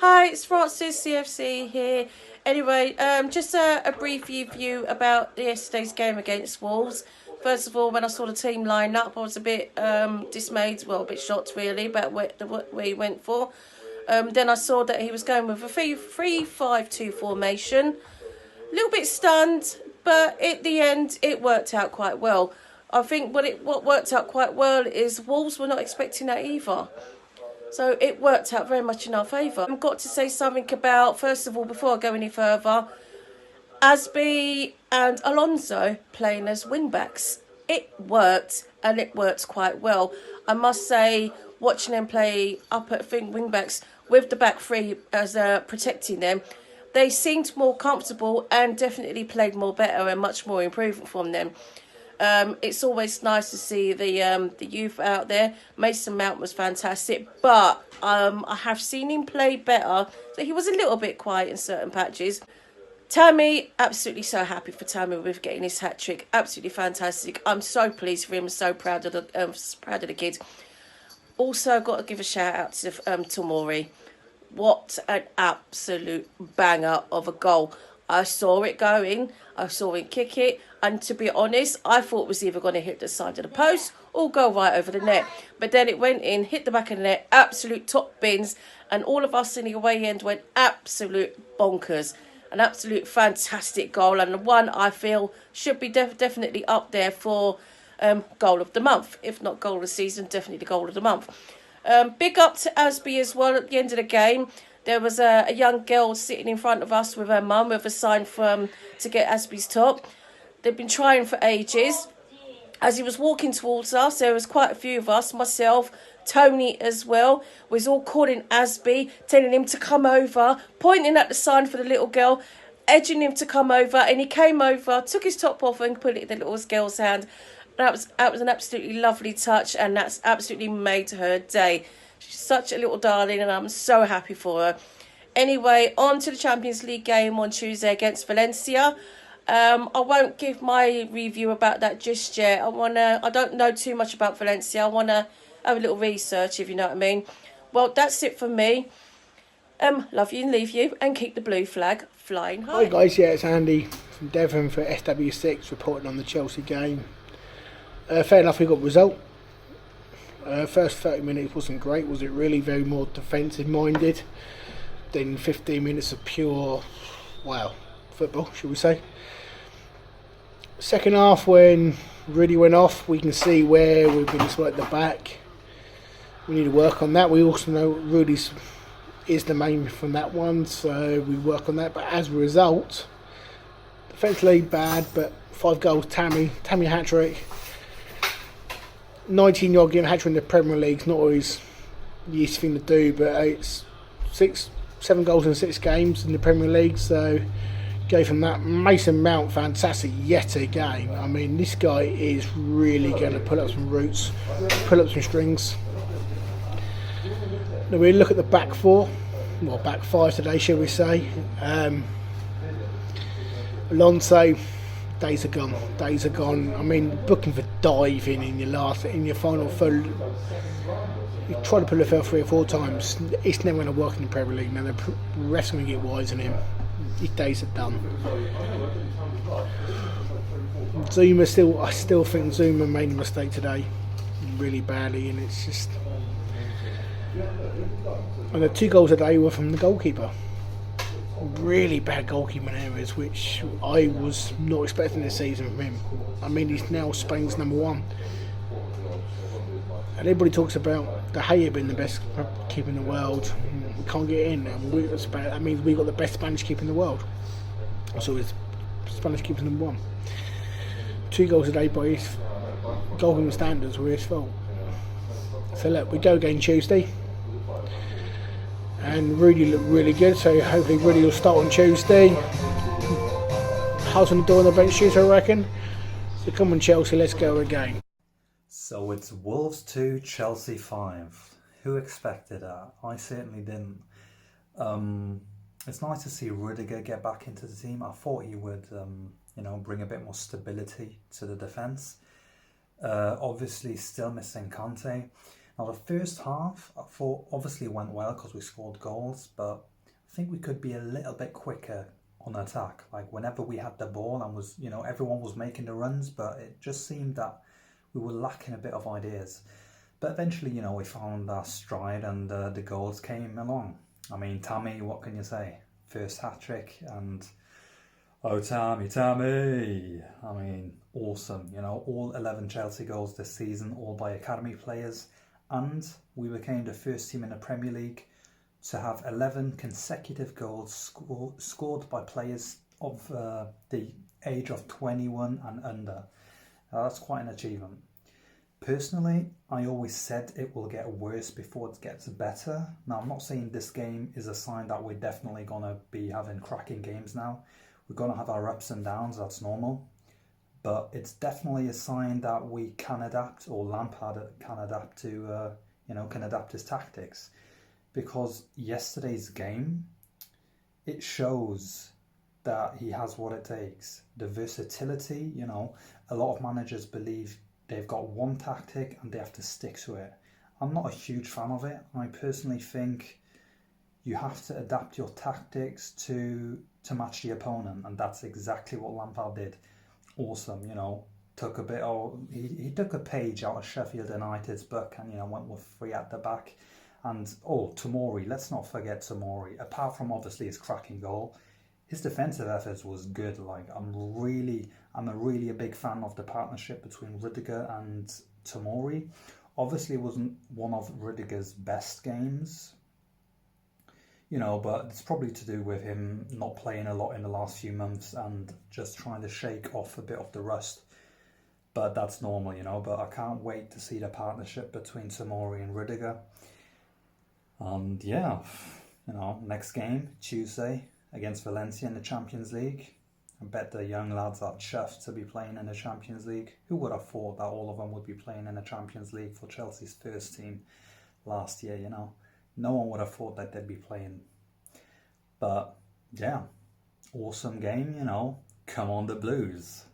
Hi, it's Francis CFC here. Anyway, just a brief review about yesterday's game against Wolves. First of all, when I saw the team line up, I was a bit dismayed, well, a bit shocked really about where he went for. Then I saw that he was going with a 3-5-2 formation. A little bit stunned, but at the end, it worked out quite well. I think what worked out quite well is Wolves were not expecting that either. So it worked out very much in our favour. I've got to say something about, first of all, before I go any further, Asby and Alonso playing as wingbacks. It worked, and it worked quite well. I must say, watching them play up at wingbacks with the back three as protecting them, they seemed more comfortable and definitely played more better and much more improvement from them. It's always nice to see the youth out there. Mason Mount was fantastic, but I have seen him play better. So he was a little bit quiet in certain patches. Tammy, absolutely so happy for Tammy with getting his hat trick. Absolutely fantastic. I'm so pleased for him. So proud of the kid. Also, got to give a shout out to Tomori. What an absolute banger of a goal. I saw it going, I saw him kick it, and to be honest, I thought it was either going to hit the side of the post or go right over the net. But then it went in, hit the back of the net, absolute top bins, and all of us in the away end went absolute bonkers. An absolute fantastic goal, and the one I feel should be definitely up there for goal of the month. If not goal of the season, definitely goal of the month. Big up to Asby as well at the end of the game. There was a young girl sitting in front of us with her mum with a sign to get Asby's top. They've been trying for ages. As he was walking towards us, there was quite a few of us, myself, Tony as well, was all calling Asby, telling him to come over, pointing at the sign for the little girl, edging him to come over, and he came over, took his top off and put it in the little girl's hand. That was an absolutely lovely touch, and that's absolutely made her day. She's such a little darling, and I'm so happy for her. Anyway, on to the Champions League game on Tuesday against Valencia. I won't give my review about that just yet. I don't know too much about Valencia. I wanna have a little research, if you know what I mean. Well, that's it for me. Love you and leave you, and keep the blue flag flying high. Hi guys, yeah, it's Andy from Devon for SW6 reporting on the Chelsea game. Fair enough, we got a result. First 30 minutes wasn't great, was it really? Very more defensive minded. Then 15 minutes of pure, football, should we say. Second half, when really went off, we can see where we've been slow at the back. We need to work on that. We also know Rudy's is the main from that one, so we work on that. But as a result, defensively bad, but 5 goals, Tammy hat-trick. 19-yard game hat-trick in the Premier League's not always the easy thing to do, but it's 7 goals in 6 games in the Premier League, so go from that. Mason Mount, fantastic yet again. I mean, this guy is really going to pull up some roots, pull up some strings. Now we look at the back 4, well, back 5 today, shall we say. Alonso, days are gone. I mean, booking for diving in your final third. You try to pull a foul 3 or 4 times. It's never going to work in the Premier League. Now the refs are going to get wise on him. His days are done. I still think Zuma made a mistake today, really badly, and it's just. And the 2 goals today were from the goalkeeper. Really bad goalkeeping areas, which I was not expecting this season from him. I mean, he's now Spain's number 1. And everybody talks about De Gea being the best keeper in the world. We can't get in, and that means we got the best Spanish keeper in the world. So it's Spanish keeper number 1. 2 goals today by his goalkeeping standards were his fault. So look, we go again Tuesday. And Rudy looked really good, so hopefully Rudy will start on Tuesday. Hudson door on the bench Tuesday, I reckon. So come on Chelsea, let's go again. So it's Wolves 2, Chelsea 5. Who expected that? I certainly didn't. It's nice to see Rudiger get back into the team. I thought he would, bring a bit more stability to the defence. Obviously still missing Conte. Now the first half I thought obviously went well because we scored goals, but think we could be a little bit quicker on attack. Like whenever we had the ball and was, you know, everyone was making the runs, but it just seemed that we were lacking a bit of ideas. But eventually, you know, we found our stride and the goals came along. I mean, Tammy, what can you say? First hat-trick and, oh, Tammy. I mean, awesome. You know, all 11 Chelsea goals this season, all by academy players. And we became the first team in the Premier League to have 11 consecutive goals scored by players of the age of 21 and under. That's quite an achievement. Personally, I always said it will get worse before it gets better. Now, I'm not saying this game is a sign that we're definitely going to be having cracking games now. We're going to have our ups and downs, that's normal. But it's definitely a sign that we can adapt, or Lampard can adapt to, can adapt his tactics. Because yesterday's game, it shows that he has what it takes. The versatility, you know, a lot of managers believe they've got one tactic and they have to stick to it. I'm not a huge fan of it. I personally think you have to adapt your tactics to match the opponent, and that's exactly what Lampard did. Awesome, you know, took a bit of, he took a page out of Sheffield United's book and, you know, went with 3 at the back. And, Tomori, let's not forget Tomori. Apart from obviously his cracking goal, his defensive efforts was good. Like, I'm a really big fan of the partnership between Rudiger and Tomori. Obviously, it wasn't one of Rudiger's best games, you know, but it's probably to do with him not playing a lot in the last few months and just trying to shake off a bit of the rust. But that's normal, you know. But I can't wait to see the partnership between Tomori and Rudiger. And yeah, you know, next game, Tuesday, against Valencia in the Champions League. I bet the young lads are chuffed to be playing in the Champions League. Who would have thought that all of them would be playing in the Champions League for Chelsea's first team last year, you know? No one would have thought that they'd be playing. But yeah, awesome game, you know. Come on the Blues.